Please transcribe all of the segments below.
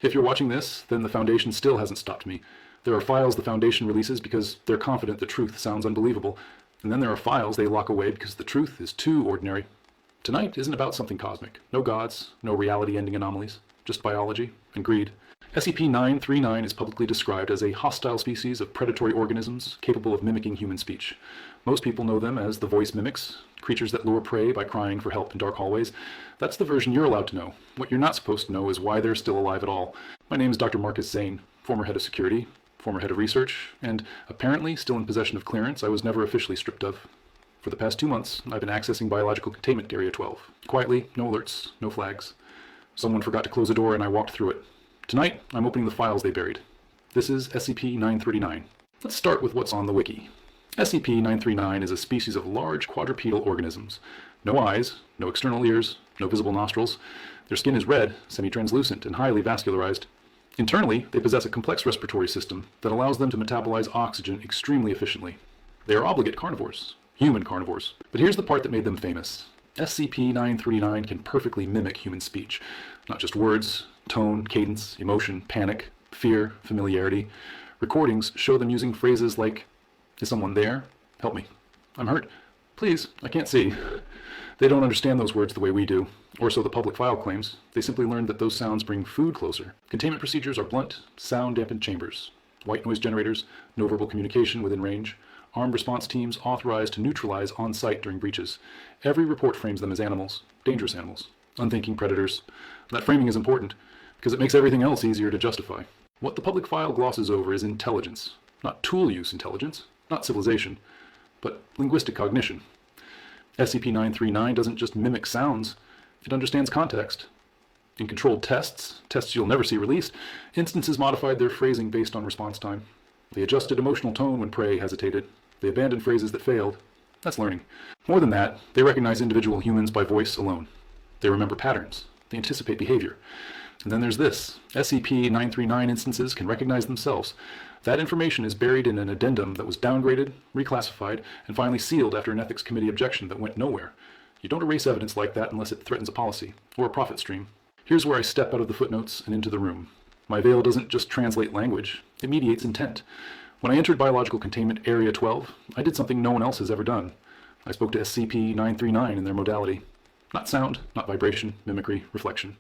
If you're watching this, then the Foundation still hasn't stopped me. There are files the Foundation releases because they're confident the truth sounds unbelievable, and then there are files they lock away because the truth is too ordinary. Tonight isn't about something cosmic. No gods, no reality-ending anomalies, just biology and greed. SCP-939 is publicly described as a hostile species of predatory organisms capable of mimicking human speech. Most people know them as the voice mimics, creatures that lure prey by crying for help in dark hallways. That's the version you're allowed to know. What you're not supposed to know is why they're still alive at all. My name is Dr. Marcus Zane, former head of security, former head of research, and apparently still in possession of clearance I was never officially stripped of. For the past 2 months, I've been accessing biological containment Area 12. Quietly, no alerts, no flags. Someone forgot to close a door and I walked through it. Tonight, I'm opening the files they buried. This is SCP-939. Let's start with what's on the wiki. SCP-939 is a species of large quadrupedal organisms. No eyes, no external ears, no visible nostrils. Their skin is red, semi-translucent, and highly vascularized. Internally, they possess a complex respiratory system that allows them to metabolize oxygen extremely efficiently. They are obligate carnivores, human carnivores. But here's the part that made them famous. SCP-939 can perfectly mimic human speech. Not just words, tone, cadence, emotion, panic, fear, familiarity. Recordings show them using phrases like, "Is someone there? Help me. I'm hurt. Please, I can't see." They don't understand those words the way we do, or so the public file claims. They simply learned that those sounds bring food closer. Containment procedures are blunt, sound-dampened chambers. White noise generators, no verbal communication within range. Armed response teams authorized to neutralize on-site during breaches. Every report frames them as animals, dangerous animals, unthinking predators. That framing is important, because it makes everything else easier to justify. What the public file glosses over is intelligence. Not tool use intelligence, not civilization, but linguistic cognition. SCP-939 doesn't just mimic sounds, it understands context. In controlled tests you'll never see released, instances modified their phrasing based on response time. They adjusted emotional tone when prey hesitated. They abandoned phrases that failed. That's learning. More than that, they recognize individual humans by voice alone. They remember patterns. They anticipate behavior. And then there's this. SCP-939 instances can recognize themselves. That information is buried in an addendum that was downgraded, reclassified, and finally sealed after an ethics committee objection that went nowhere. You don't erase evidence like that unless it threatens a policy or a profit stream. Here's where I step out of the footnotes and into the room. My veil doesn't just translate language, it mediates intent. When I entered biological containment Area 12, I did something no one else has ever done. I spoke to SCP-939 in their modality. Not sound, not vibration, mimicry, reflection.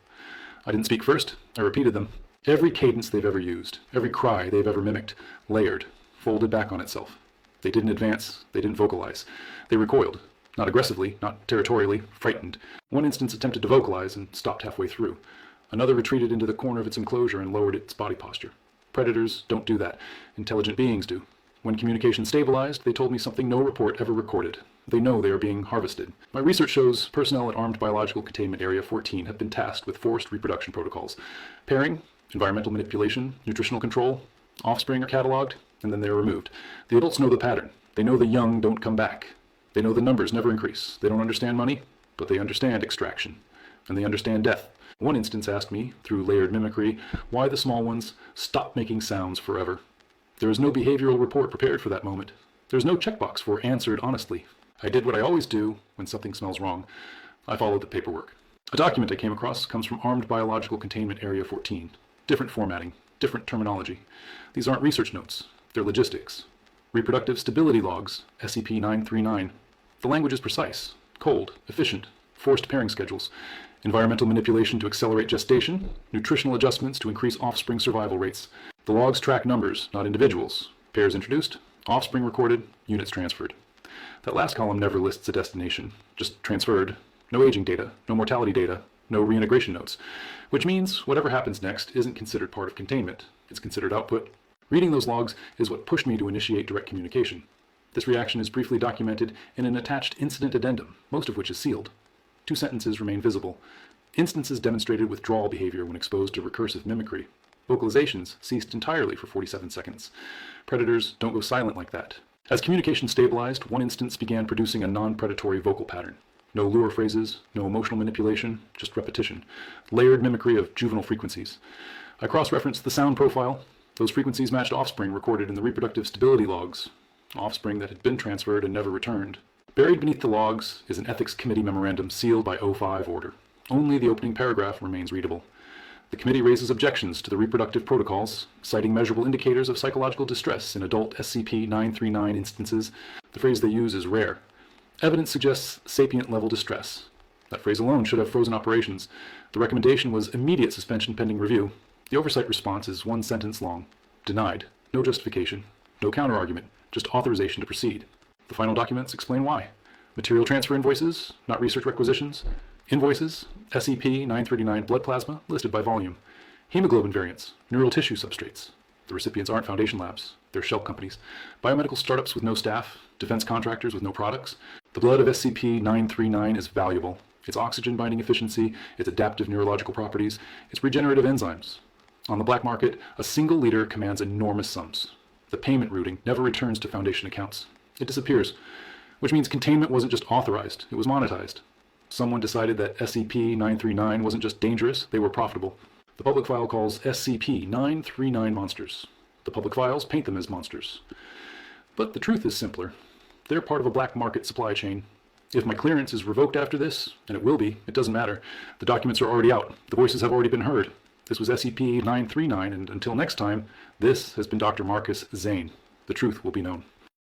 I didn't speak first, I repeated them. Every cadence they've ever used, every cry they've ever mimicked, layered, folded back on itself. They didn't advance, they didn't vocalize. They recoiled, not aggressively, not territorially, frightened. One instance attempted to vocalize and stopped halfway through. Another retreated into the corner of its enclosure and lowered its body posture. Predators don't do that. Intelligent beings do. When communication stabilized, they told me something no report ever recorded. They know they are being harvested. My research shows personnel at Armed Biological Containment Area 14 have been tasked with forced reproduction protocols. Pairing, environmental manipulation, nutritional control, offspring are cataloged, and then they are removed. The adults know the pattern. They know the young don't come back. They know the numbers never increase. They don't understand money, but they understand extraction. And they understand death. One instance asked me, through layered mimicry, why the small ones stop making sounds forever. There is no behavioral report prepared for that moment. There is no checkbox for answered honestly. I did what I always do when something smells wrong. I followed the paperwork. A document I came across comes from Armed Biological Containment Area 14. Different formatting, different terminology. These aren't research notes, they're logistics. Reproductive stability logs, SCP-939. The language is precise, cold, efficient, forced pairing schedules, environmental manipulation to accelerate gestation, nutritional adjustments to increase offspring survival rates. The logs track numbers, not individuals. Pairs introduced, offspring recorded, units transferred. That last column never lists a destination, just transferred. No aging data, no mortality data, no reintegration notes, which means whatever happens next isn't considered part of containment. It's considered output. Reading those logs is what pushed me to initiate direct communication. This reaction is briefly documented in an attached incident addendum, most of which is sealed. 2 sentences remain visible. Instances demonstrated withdrawal behavior when exposed to recursive mimicry. Vocalizations ceased entirely for 47 seconds. Predators don't go silent like that. As communication stabilized, one instance began producing a non-predatory vocal pattern. No lure phrases, no emotional manipulation, just repetition. Layered mimicry of juvenile frequencies. I cross-referenced the sound profile. Those frequencies matched offspring recorded in the reproductive stability logs. Offspring that had been transferred and never returned. Buried beneath the logs is an ethics committee memorandum sealed by O5 order. Only the opening paragraph remains readable. The committee raises objections to the reproductive protocols, citing measurable indicators of psychological distress in adult SCP-939 instances. The phrase they use is rare. Evidence suggests sapient-level distress. That phrase alone should have frozen operations. The recommendation was immediate suspension pending review. The oversight response is one sentence long. Denied. No justification. No counterargument. Just authorization to proceed. The final documents explain why. Material transfer invoices, not research requisitions. Invoices, SCP-939 blood plasma, listed by volume. Hemoglobin variants, neural tissue substrates. The recipients aren't Foundation labs. They're shell companies. Biomedical startups with no staff, defense contractors with no products. The blood of SCP-939 is valuable. Its oxygen binding efficiency, its adaptive neurological properties, its regenerative enzymes. On the black market, a single liter commands enormous sums. The payment routing never returns to Foundation accounts. It disappears, which means containment wasn't just authorized, it was monetized. Someone decided that SCP-939 wasn't just dangerous, they were profitable. The public file calls SCP-939 monsters. The public files paint them as monsters. But the truth is simpler. They're part of a black market supply chain. If my clearance is revoked after this, and it will be, it doesn't matter. The documents are already out. The voices have already been heard. This was SCP-939, and until next time, this has been Dr. Marcus Zane. The truth will be known.